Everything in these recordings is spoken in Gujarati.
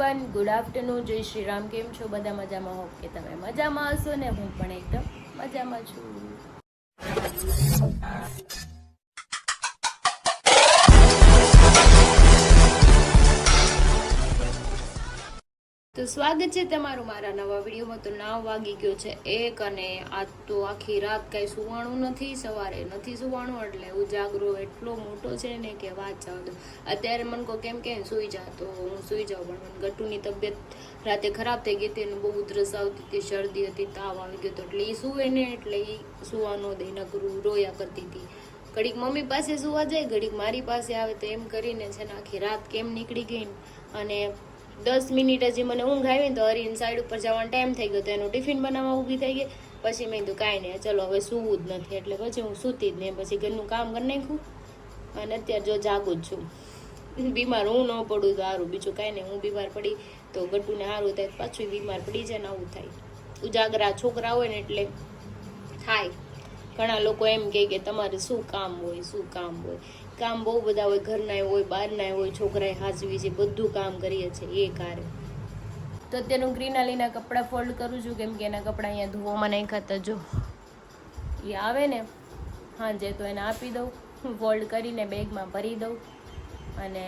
એવરીવન, ગુડ આફ્ટરનૂન, જય શ્રી રામ. કેમ છો બધા? મજામાં? હોપ કે તમે મજામાં હશો ને હું પણ એકદમ મજામાં છું. તો સ્વાગત છે તમારું મારા નવા વિડીયોમાં. તો 9 વાગી ગયો છે 1 અને આજ તો આખી રાત કાંઈ સુવાનું નથી, સવારે નથી સુવાનું, એટલે ઉજાગરો એટલો મોટો છે ને કે વાત જાવ દો. અત્યારે મને કહો કેમ કે સૂઈ જા, તો હું સૂઈ જાઉં, પણ મને ગટ્ટુની તબિયત રાતે ખરાબ થઈ ગઈ હતી અને બહુ ઉધરસ આવતી હતી, શરદી હતી, તાવ આવી ગયો હતો, એટલે એ સૂવે ને એટલે એ સુવા ન દે, નકરું રોયા કરતી હતી. ઘડીક મમ્મી પાસે સુવા જાય, ઘડીક મારી પાસે આવે, તો એમ કરીને છે ને આખી રાત કેમ નીકળી ગઈ. અને 10 મિનિટ હજી મને ઊંઘ આવી ને તો હરીને સાઈડ ઉપર જવાનો ટાઈમ થઈ ગયો, તો એનું ટિફિન બનાવવા ઊભી થઈ ગઈ. પછી મેં કીધું કાંઈ નહીં, ચલો હવે સૂવું જ નથી, એટલે પછી હું સૂતી જ નહીં. પછી ઘરનું કામ કરી નાખ્યું અને અત્યારે જો જાગું જ છું. બીમાર હું ન પડું તો સારું, બીજું કાંઈ નહીં. હું બીમાર પડી તો ગટ્ટુને સારું થાય, પાછું બીમાર પડી જાય ને આવું થાય. ઉજાગરા છોકરા હોય ને એટલે થાય. ઘણા લોકો એમ કહે કે તમારે શું કામ હોય, શું કામ હોય. કામ બહુ બધા હોય, ઘરના હોય, બહારના હોય, છોકરાએ હાચવી છે, બધું કામ કરીએ છીએ એ કારે. તો અત્યારનું ગ્રીનાલીના કપડાં ફોલ્ડ કરું છું, કેમ કે એના કપડાં અહીંયા ધોવામાં નાખ્યા હતા. જો એ આવે ને હાંજે તો એને આપી દઉં, ફોલ્ડ કરીને બેગમાં ભરી દઉં. અને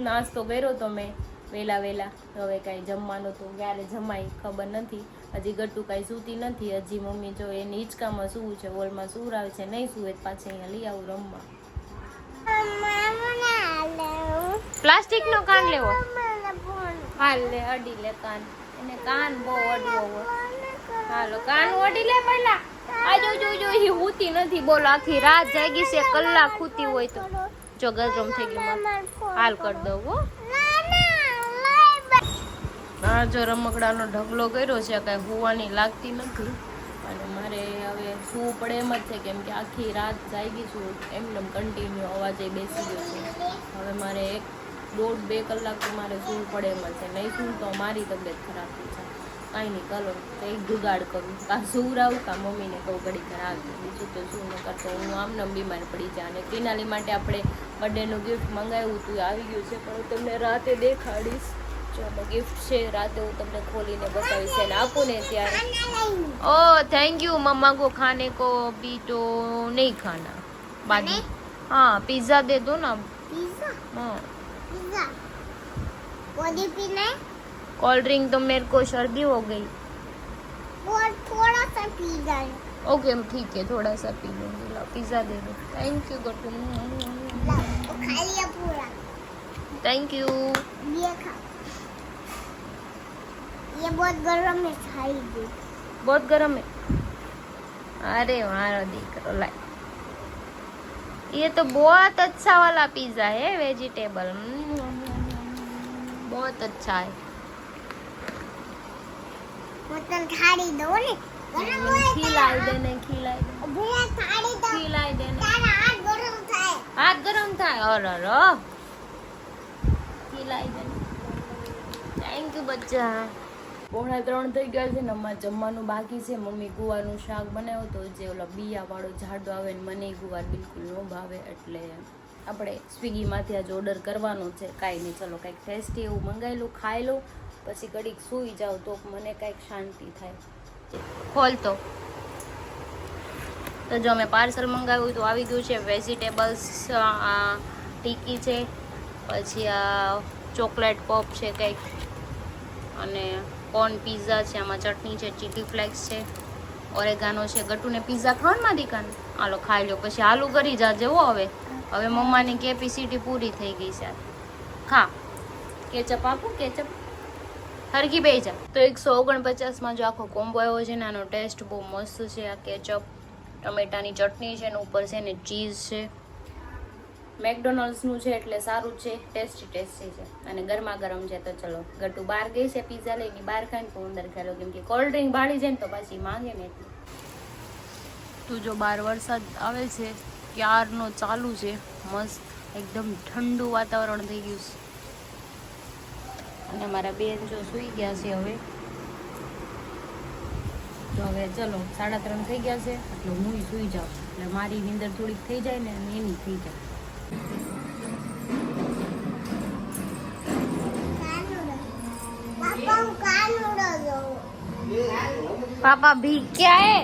નાસ્તો કર્યો તો મેં વહેલા. હવે કાંઈ જમવાનું તો ક્યારે જમાય ખબર નથી. હજી ગટ્ટુ કાંઈ સૂતી નથી. હજી મમ્મી જો એની હિંચકામાં સૂવું છે, હોલમાં સૂવરાવે છે, નહીં સૂવે પાછી અહીંયા લઈ આવું રમવા. પ્લાસ્ટિકનો કાન લેવો, હાલ લે, અડી લે કાન. એને કાન બહુ અડવો હોય. હાલો કાન અડી લે પહેલા. આ જો એ હુતી નથી, બોલો આખી રાત જાગી છે, કલાક હુતી હોય તો જો ગરમ થઈ ગયું, હાલ કરી દઉં હો. હા જો રમકડાનો ઢગલો કર્યો છે, કાંઈ હોવાની લાગતી નથી. અને મારે હવે સૂવું પડે એમ જ છે, કેમ કે આખી રાત જાગી છું, એમને કન્ટિન્યુ અવાજે બેસી ગયો છે. હવે મારે 1.5-2 કલાક તો મારે સૂવું પડે એમ જ છે, નહીં સૂવું તો મારી તબિયત ખરાબ થઈ જાય. કાંઈ નહીં, કરો તો એક જુગાડ કરું, કાં સૂવરાવું કાં મમ્મીને કહું ઘડી ખરાબ, બીજું તો શું ન કરતો. હું આમને બીમાર પડી જાય. અને ક્રિનાલી માટે આપણે બર્થડેનું ગિફ્ટ મંગાવ્યું હતું, આવી ગયું છે, પણ હું તમને રાતે દેખાડીશ. જો ગિફ્ટ છે, રાતે હું તમને ખોલીને બતાવીશ. એને આપું ને ત્યારે. ઓ થેન્ક યુ મમ્મા को खाने को अभी तो नहीं खाना, बाद में हाँ पिज्जा दे दो ना. पिज्जा? हाँ पिज्जा. कोल्ड पीना है? कोल्ड ड्रिंक तो मेरे को सर्दी हो गई. और थोड़ा सा पी जाए. ओके ठीक है, थोड़ा सा पी लूंगी. लो पिज्जा दे दो. थैंक यू गट्टू. खा लिया पूरा. Thank you. ये खा. ये बहुत गरम है, खाई दे. बहुत गरम है. अरे मारो दीकरो लाए. ये तो बहुत अच्छा वाला पिज्जा है, वेजिटेबल. बहुत अच्छा है. मतलब थाली दो ने. खिलाई दे ने, खिलाई दे. भैया थाली दो. खिलाई दे ने. तारा हाथ गरम થાય. હાથ ગરમ થાય. અરર ખિलाई દે. થેન્ક યુ બચ્ચા. 2:45 થઈ ગયા છે ને અમારે જમવાનું બાકી છે. મમ્મી ગુવારનું શાક બનાવ્યું તો જે ઓલા બિયાવાળો જાડો આવે ને મને ગુવાર બિલકુલ ન ભાવે, એટલે આપણે સ્વિગીમાંથી આજ ઓર્ડર કરવાનો છે. કાંઈ નહીં, ચલો કંઈક ટેસ્ટી એવું મંગાવી લઉં, ખાઈ લઉં, પછી ઘડીક સૂઈ જાઉં તો મને કંઈક શાંતિ થાય. ખોલતો તો જો મેં પાર્સલ મંગાવ્યું તો આવી ગયું છે. વેજીટેબલ્સ ટીકી છે, પછી આ ચોકલેટ પોપ છે કંઈક, અને કોર્ન પિઝા છે, આમાં ચટણી છે, ચીલી ફ્લેક્સ છે, ઓરેગાનો છે. ગટ્ટુને પિઝા ખાવાનું દીકાને, હાલો ખાઈ લો, પછી હાલું કરી જાજે હો. હવે મમ્માની કેપેસિટી પૂરી થઈ ગઈ છે. ખા. કેચઅપ આપું? કેચઅપ હરકી બે જા. તો 149માં જો આખો કોમ્બો આવ્યો છે ને, આનો ટેસ્ટ બહુ મસ્ત છે. આ કેચઅપ, ટમેટાની ચટણી છે, ને ઉપર છે ને ચીઝ છે. મેકડોનલ્ડ્સનું છે એટલે સારું છે, ટેસ્ટી છે, અને ગરમા ગરમ છે. તો ચલો, ગટ્ટુ બહાર ગઈ છે પિઝા લઈને, બહાર ખાઈને તો અંદર ખાઈ લો, કેમ કે કોલ્ડ ડ્રિંક બાળી જાય ને તો પાછી માંગે ને એટલે. તું જો બહાર વરસાદ આવે છે, ક્યારનો ચાલુ છે, મસ્ત એકદમ ઠંડુ વાતાવરણ થઈ ગયું છે. અને મારા બેન જો સૂઈ ગયા છે હવે. તો હવે ચલો 3:30 થઈ ગયા છે, એટલે હું સૂઈ જાઉં, એટલે મારી નીંદર થોડીક થઈ જાય ને એની થઈ જાય. पापा भी क्या है?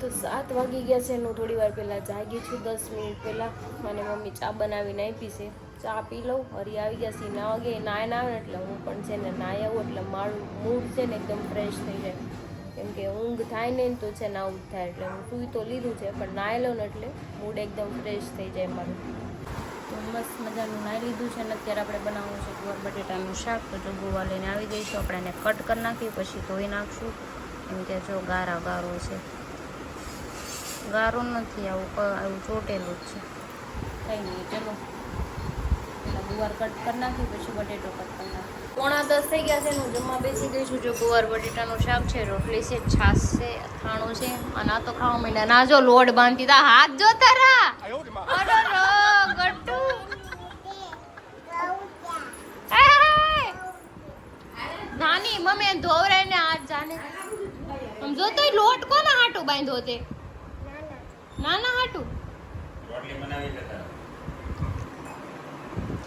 તો 7 વાગી ગયા છે. હું થોડી વાર પહેલા જાગી છું, 10 મિનિટ પહેલા. અને મમ્મી ચા બનાવીને આપી છે. ચા પી લઉં. હરી આવી ગયા છે 9 વાગે. નાય ના આવે ને એટલે હું પણ છે ને નાય આવું એટલે મારું મૂડ છે ને એકદમ ફ્રેશ થઈ જાય. કેમ કે ઊંઘ થાય ને તો છે ને આવું જ થાય. એટલે હું સૂઈ તો લીધું છે પણ નાય લઉં ને એટલે મૂડ એકદમ ફ્રેશ થઈ જાય મારું. તો મસ્ત મજાનું નાહી લીધું છે ને અત્યારે આપણે બનાવવું છે ગુવાર બટેટાનું શાક. તો જો ગુવાર લઈને આવી જઈશું, આપણે એને કટ કરી નાખી પછી ધોઈ નાખશું. કેમ કે જો ગારો છે, ગારો નથી, આવું ચોટેલું જ છે. કંઈ નહીં, ચલો પેલા ગુવાર કટ કરી નાખી પછી બટેટો કટ કરી નાખી. 9:45 થઈ ગયા છે. હું જમવા બેસી ગઈ છું. જો ગુવાર બટેટાનું શાક છે, રોટલી છે, છાશ છે, અથાણું છે અને આ તો ખાવા માંડ્યા. ના જો લોટ બાંધતી તા, હાથ જો તારા. અરે રો ગટ્ટુ નાની મમ્મી ધોવરાય ને હાથ જાને આમ જોતો લોટ કોને હાટું બાંધ્યો તે? નાના હાટું રોટલી બનાવી લેતા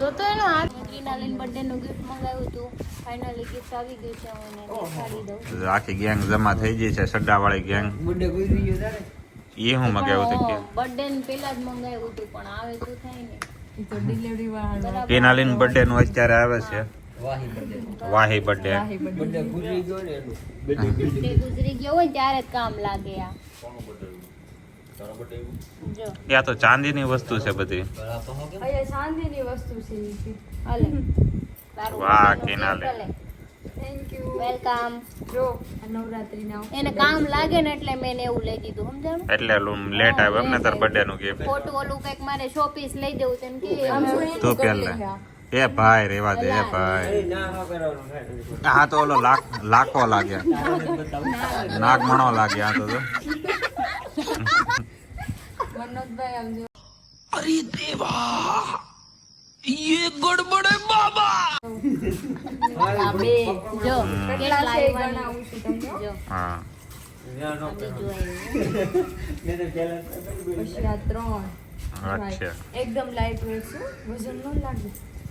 જોતો એનો હાથ. ક્રિનાલિન બર્થડે નું ગિફ્ટ મંગાવ્યું હતું. ફાઇનલી ગિફ્ટ આવી ગયું છે. હું એને દેખાડી દઉં. આખી ગેંગ જમા થઈ ગઈ છે, સડ્ડા વાળી ગેંગ. બર્થડે ગુજરી ગયો તારે. એ હું મંગાવ્યું હતું કે બર્થડે ને પહેલા જ મંગાવ્યું હતું પણ આવે તો થાય ને. એ તો ડિલિવરી વાળા ક્રિનાલિન બર્થડે નું અત્યારે આવે છે. વાહી બર્થડે ગુજરી ગયો હોય ત્યારે જ કામ લાગે. આ જો યા તો ચાંદીની વસ્તુ છે બધી. ચાંદીની વસ્તુ છે. હાલે વાહ કેનાલે, થેન્ક યુ, વેલકમ. જો નવરાત્રીના એને કામ લાગે ને એટલે મેં એવું લઈ દીધું, સમજાણું? એટલે લેટ આવ્યો એમને તાર બર્થડે નું ગિફ્ટ. ખોટું ઓલું કઈક મારે શોપીસ લઈ દેવું તેમ કે તું પહેલે એ ભાઈ રેવા દે એ ભાઈ. હા તો ઓલો લાખો લાગે, નાક મણો લાગે. આ તો મનોજભાઈ આમ જો. અરે દેવા ये गड़बड़ है बाबा. બે જો કેટલા બનાવું છું તમને. જો હા અચ્છા એકદમ લાઈટ વેટ છે, વજન ન લાગે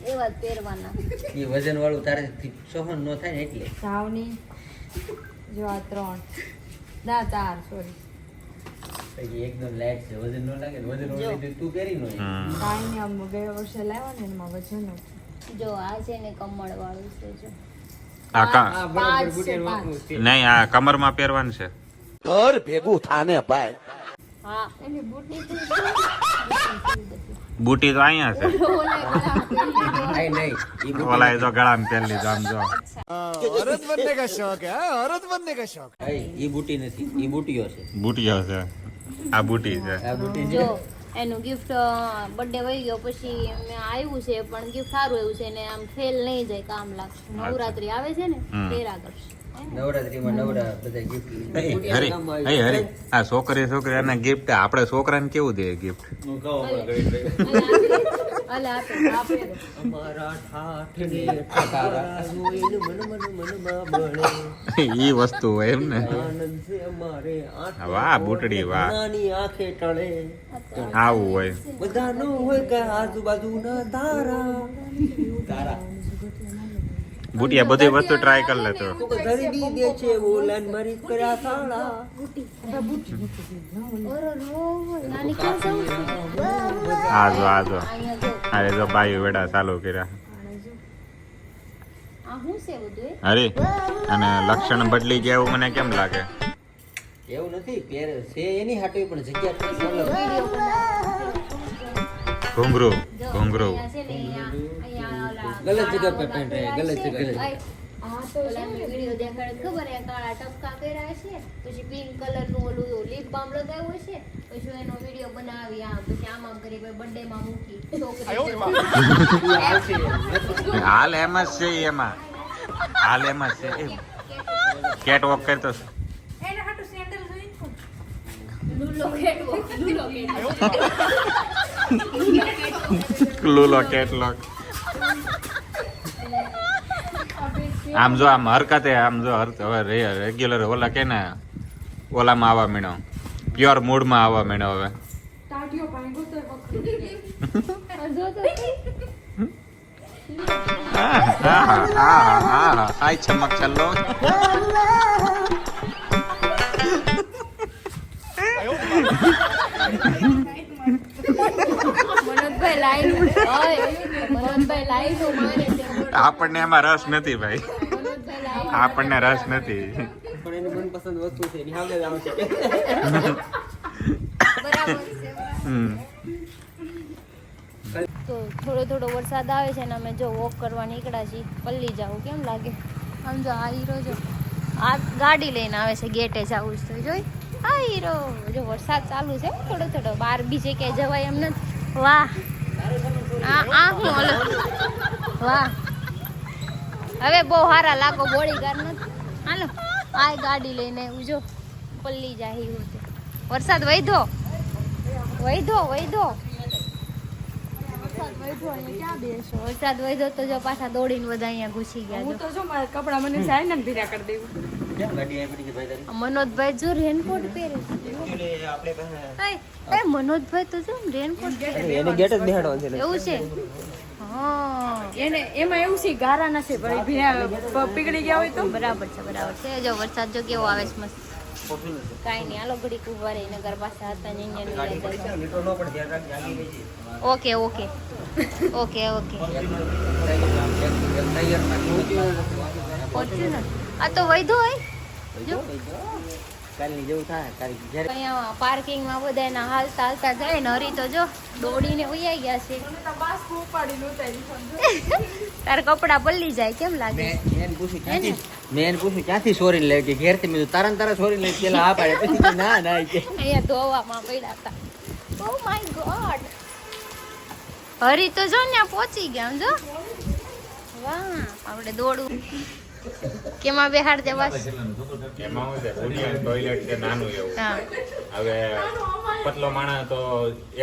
એવા પહેરવાના. એ વજન વાળું તારે સહન ન થાય ને એટલે સાવની જો આ 3 ના 4 સોરી એકદમ લાઈટ છે, વજન ન લાગે. વજન વાળું તું પહેરી નો કાઈ ને આમ ગયા વર્ષે લાવ્યા ને એમાં વજન હતું. જો આ છે ને કમળ વાળું છે. જો નહીં આ કમરમાં પહેરવાનું છે. ઘર ભેગું થાને ભાઈ. હા એની બુટી બુટી તો અહીંયા છે. ઓલા એ તો ગળામાં પહેરી લીધો. આમ જો औरत बनने का शौक है, औरत बनने का शौक है. એ બુટી નથી, એ બુટીઓ છે. બુટીઓ છે. આ બુટી છે. આ બુટી જો એનું ગિફ્ટ બર્થડે વહી ગયો પછી આવ્યું છે પણ ગિફ્ટ સારું એવું છે ને આમ ફેલ નહીં જાય, કામ લાગશે. નવરાત્રી આવે છે ને તેરા કરશે. નવરાત્રીમાં નવરા બધા ગિફ્ટ હરી આ છોકરી એને ગિફ્ટ આપણે છોકરાને કેવું દે ગિફ્ટ? અલે આપે અમારા ઠાઠને ઠાકારા જોઈને મન મનમાં બળે. ઈ વસ્તુ હોય એમ ને. આનંદ છે અમારે વાહ બુટડી વાહ. નાની આંખે ટળે. આવું હોય બધાનું હોય કે આજુબાજુના તારા તારા. બુટિયા બધી વસ્તુ ટ્રાય કરી લેતો. તો ગરીબી દે છે ઓલન મરી કર્યા સાળા. નાની ક્યાં જાઉં છું? આજો અહીંયા જો આ જો બાયું વેડા ચાલુ કર્યા. આ શું છે બધું? હરી અને લક્ષણ બદલી ગયા એવું મને કેમ લાગે? એવું નથી, પહેરે છે એની હાટે પણ જગ્યા થોડી અલગ. ઘુંઘરું ઘુંઘરું અહીંયા છે ને અહીંયા ઓલા ગલત જગ્યા पे पहन रहे हैं, गलत जगह. હા તો વિડિયો દેખાડે ખબર હે કાળા ટપકા કર્યા છે, પછી પિંક કલર નું ઓલું લિપ બામ લગાવ્યું છે, પછી એનો વિડિયો બનાવી આ પછી આમ આમ કરી બર્થડે માં મૂકી છોકરી. હાલ એમ જ છે એમાં. હાલ એમ જ છે. કેટ વોક કરતો છે. એને હાટુ સેન્ડલ જોઈ લૂલો કેટવોક લૂલો કેટલોક. આમ જો આમ હરકતે આમ જો હવે રેગ્યુલર ઓલા કે ને ઓલામાં આવવા મીણો, પ્યોર મૂડમાં આવવા મીણો હવે. ટાટિયો પાંગો તો વખત જો તો આય ચમક ચાલો મનોજભાઈ લાઈન મનોજભાઈ લાઈન મારે છે. આપણને એમાં રસ નથી ભાઈ, મનોજભાઈ લાઈન આપણને રસ નથી. પણ એની મનપસંદ વસ્તુ છે એની સામે જ આવશે. બરાબર છે. હમ. તો થોડો થોડો વરસાદ આવે છે ને અમે જો વોક કરવા નીકળ્યા છીએ. પલ્લી જાવું કેમ લાગે? આમ જો આ હીરો જો આ ગાડી લઈને આવે છે, ગેટે જવું છે તો જોઈ આ હીરો જો વરસાદ ચાલુ છે થોડો થોડો, બહાર બીજે ક્યાંય જવાય એમ નથી. વાહ આ હું ઓલો વાહ હવે બહુ સારા લાગો બોડીગાર્ડ નથી. હાલો આ ગાડી લઈને એવું જો પલ્લી જાય એવું છે. વરસાદ વૈધો વૈધો વૈધો વરસાદ વધ્યો તો જો પાછા દોડીને બધા અહીંયા ઘૂસી ગયા. હું તો જો મારા કપડા મને સારી ને ભીરા કરી દેવું. કેમ ગાડી આવી પડી છે ભાઈ તારી? મનોજભાઈ જો રેનકોટ પહેરે છે. એટલે આપણે પાસે એ મનોજભાઈ તો જો રેનકોટ પહેરે એને ગેટ જ બેહાડવાનું છે. એવું છે. હા એને એમાં એવું છે ગારા નથી ભાઈ ભીરા પીગળી ગયા હોય તો બરાબર છે બરાબર છે. જો વરસાદ જો કેવો આવે છે મસ્ત. કાંઈ નહીં હાલો ઘડીક ઉભા રહી નગર પાસે હતા ને ગાડી પડી છે અહીંયા લીટો ન પણ ધ્યાન રાખજે આગી ગઈ છે. ઓકે ઓકે ઓકે ઓકે પહોંચ્યું ને આ તો વૈધો હોય જો કાલની જેવું થાય તારી જ્યારે અહીંયા પાર્કિંગમાં બધા એના હાલતા હાલતા જાય ને હરી તો જો દોડીને ઉયાઈ ગયા છે. તાર કપડા પલ્લી જાય કેમ લાગે? મેં એને પૂછ્યું ક્યાંથી સોરીને લઈ ગઈ ઘેરથી. મેં તારા ને તારા સોરીને લઈ પેલા હા પાડે પછી કે ના ના કે અહીંયા ધોવામાં પડ્યા હતા. ઓ માય ગોડ હરી તો જો ને પહોંચી ગયા આમ જો. વાહ આપણે દોડવું કેમાં બેહાડ દે બસ. એમાં શું છે, દુનિયાનું ટોયલેટ છે નાનું એવું. હા હવે પતલો માણસ તો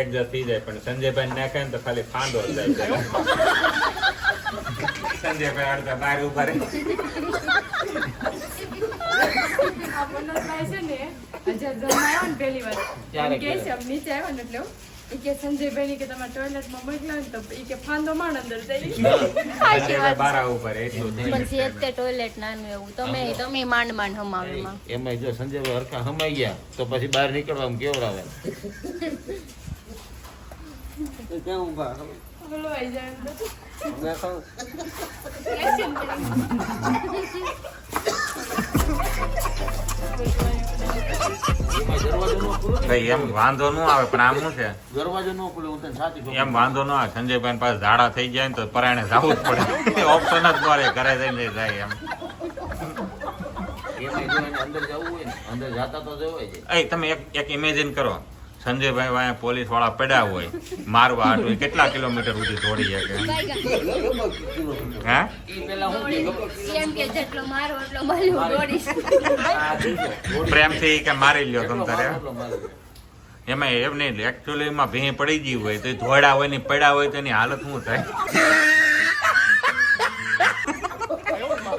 એડજસ્ટ થઈ જાય, પણ સંજયભાઈ નાખે ને તો ખાલી ફાંદો જ જાય. સંજયભાઈ અડધા બહાર ઉભા રહે. આ મનોજભાઈ છે ને હજાર જમા આવ્યો ને પહેલી વાર ત્યારે કે છે આમ નીચે આવ્યો ને એટલે એ કે સંજયભાઈ ની કે તમે ટોયલેટમાં મોકલ્યો ને તો એ કે ફાંદો માંડ અંદર જઈ સંજયભાઈ બહાર ઉભા રહે એટલું જ. પછી એ તે ટોયલેટ નાનું એવું તમે માંડ માંડ હમાવેમાં. એમાં જો સંજયભાઈ હરખા હમાઈ ગયા તો પછી બહાર નીકળવામાં કેવડાવે. કેમ ઊભા બોલો આવી જાય અંદર. મેં કહું એમાં દરવાજો નો ખુલ્લો ને, ભાઈ એમ વાંધો ન આવે, પણ આમ શું છે, દરવાજો નો ખુલ્લો હું તને સાચી કહું. એમ વાંધો ન આવે. સંજયભાઈ પાસે ઝાડા થઈ જાય ને તો પરાણે જવું જ પડે. ઓપ્શન જ મળે, ઘરે જઈને જાય એમ. એમાં જો એને અંદર જવું હોય ને અંદર જાતા તો જવાય છે. એ તમે એક ઇમેજિન કરો, સંજયભાઈ અહીંયા પોલીસ વાળા પડ્યા હોય મારવા હાટું, કેટલા કિલોમીટર સુધી દોડી શકે? હે ઈ પેલા હું કીધું, એમ કે જેટલો મારો એટલો મારું દોડીશ. આ દીજો. પ્રેમથી કે મારી લ્યો તમ તારે. એટલો મારે. એમાં એમ નહીં, એકચ્યુઅલી એમાં ભીં પડી ગઈ હોય તો ધોળા હોય ને પડ્યા હોય તો એની હાલત શું થાય?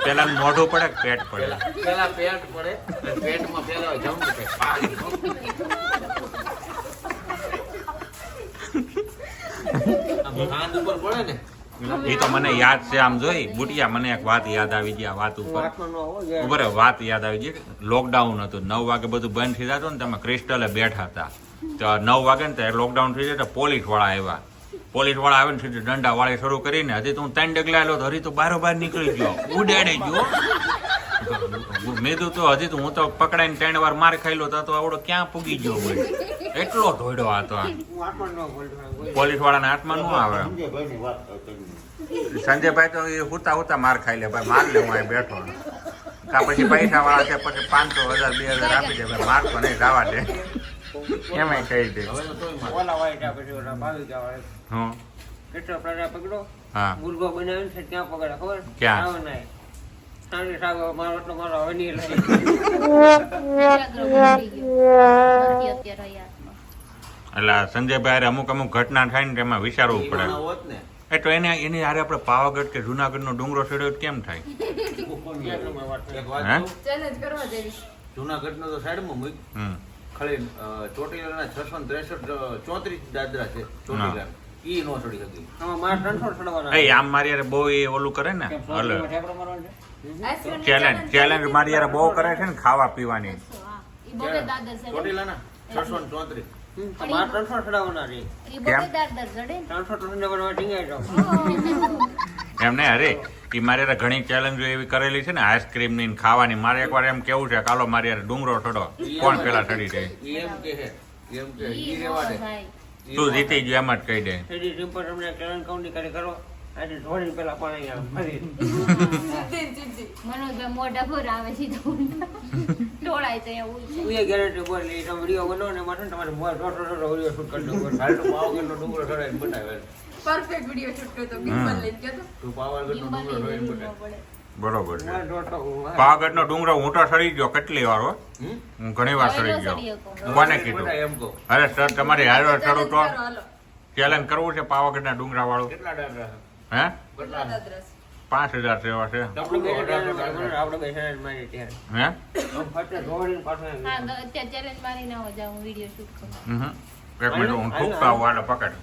પેલા મોઢું પડે કે પેટ પડે? પેલા પેટ પડે અને પેટમાં પેલા જવું કે હાથ ઉપર પડે ને એ તો મને યાદ છે. આમ જોઈ બુટિયા, મને એક વાત યાદ આવી ગઈ આ વાત ઉપર. આઠમાં ન આવો ગયા. ઉપર વાત યાદ આવી ગઈ. લોકડાઉન હતું, 9 વાગે બધું બંધ થઈ જતું ને, તમે ક્રિસ્ટલે બેઠા હતા તો 9 વાગે ને ત્યારે લોકડાઉન થઈ જાય તો પોલીસ વાળા આવ્યા. પોલીસ વાળા આવે ને સીધું દંડા વાળી શરૂ કરીને, હજી તો હું 3 ડગલા આવ્યો તો હરી તો બારોબાર નીકળી ગયો, ઉડાડે ગયો. મેં તો હજી તો હું તો પકડાઈને 3 વાર માર ખાઈ લો તો આવડો ક્યાં પૂગી ગયો હોય, એટલો ધોડ્યો હતો. હું આઠમાં ન બોલતો. પોલીસ વાળાના હાથમાં ન આવે. સંજયભાઈની વાત કરી. સંજયભાઈ તો એ હુતા હુતા માર ખાઈ લે, ભાઈ માર લે, હું અહીં બેઠો. કા પછી પૈસા વાળા છે, પછી 500, 1000, 2000 આપી દે, ભાઈ માર તો નહીં જવા દે, એમાંય કહી દે. હવે તો તોય મારે. ઓલા વાળા પછી ઓલા ભાવી ગયા વાળા. હું કેટલો પ્રજા પકડો હા મુર્ગો બનાવીને છે ક્યાં પકડે ખબર? ક્યાં? આવો નહીં. સાંજે સાગો મારો એટલો મારો હવે નહીં લઈ. નથી અત્યારે યાદમાં. એટલે સંજયભાઈ હારે અમુક ઘટના થાય ને એમાં વિચારવું ઈ પડે. માણસ હોત ને એટલે એની હારે આપણે પાવાગઢ કે જુનાગઢનો ડુંગરો ચડ્યો તો કેમ થાય? એક વાત હે? કહું? ચેલેન્જ કરવા જેવી. જૂનાગઢનો તો સાઈડમાં મૂક. ખાલી ચોટીલાના 663 દાદરા છે ચોટીલા. ઈ નો ચડી હતી. આમાં મારે 300 ચડવાના. એ આમ મારી યાર બહુ એ ઓલું કરે ને કેમ, હલો સોરીમાં ઠેકડો મારવાનો છે? ચેલેન્જ મારી યાર બહુ કરે છે ને ખાવા પીવાની હા, ઈ બબે દાદર ચડે. ચોટીલાના 634. તો મારે 300 ચડાવવાના છે. ઈ બબે દાદર ચડે ને. 300 ચડાવવાના ટીંગાઈ જાવ. એમ નહીં અરે એ મારે યાર ઘણી ચેલેન્જો એવી કરેલી છે ને આઈસ્ક્રીમ ની ને ખાવાની મારે એકવાર એમ કેવું છે કાલો મારી યાર ડુંગરો ચડો કોણ પેલા ચડી જાય ઈ એમ કે હે. એમ કે ઈ ઈ રેવા નો દે. થાય. તું જીતી ગયો એમ જ કહી દે એડી સિમ્પલ તમને ચલણ કાઉન્ટી કરી કરો. આજે થોડી પેલા પાણી આવે. ફરી. મનોજભાઈ મોઢા પર આવે છે તો ટોળાય તો એવું છે. હું એ ગેરંટી બોલી તમે વિડીયો બનાવો ને એમાં છે ને તમારે મોબાઈલ રોટો વિડીયો શૂટ કરી દો. હાલ તો પાવાગઢનો ડુંગરો ચડાવીને બતાવે. પરફેક્ટ વિડીયો શૂટ કર્યો તો ગિમ્બલ લઈને ગયો તો. તું પાવાગઢનો ગિમ્બલ ડુંગરો ની ચડાવીને જરૂર ન બતાવે. પડે. બરોબર છે મોબાઈલ રોટો પાવાગઢ નો ડુંગરો હું તો ચડી ગયો કેટલી વાર હો હમ? હું ઘણી વાર ચડી ગયો કોને કીધું બતાય એમ કહો. અરે સર તમારી હારે ચડું તો કરો, હાલો. ચેલેન્જ કરવું છે પાવાગઢના ડુંગરા વાળું કેટલા દાદરા છે? હે કેટલા દાદરસ? 5000 જેવા છે આપણે બે આપણે બેસાડ મારી ત્યારે હે આમ ફટે દોડીને પાછો હા, અત્યારે ચેલેન્જ મારી ના હો જાઉં વિડીયો શૂટ કરું. એક મિનિટ હું ઠૂકતા આવું હાલે પકડ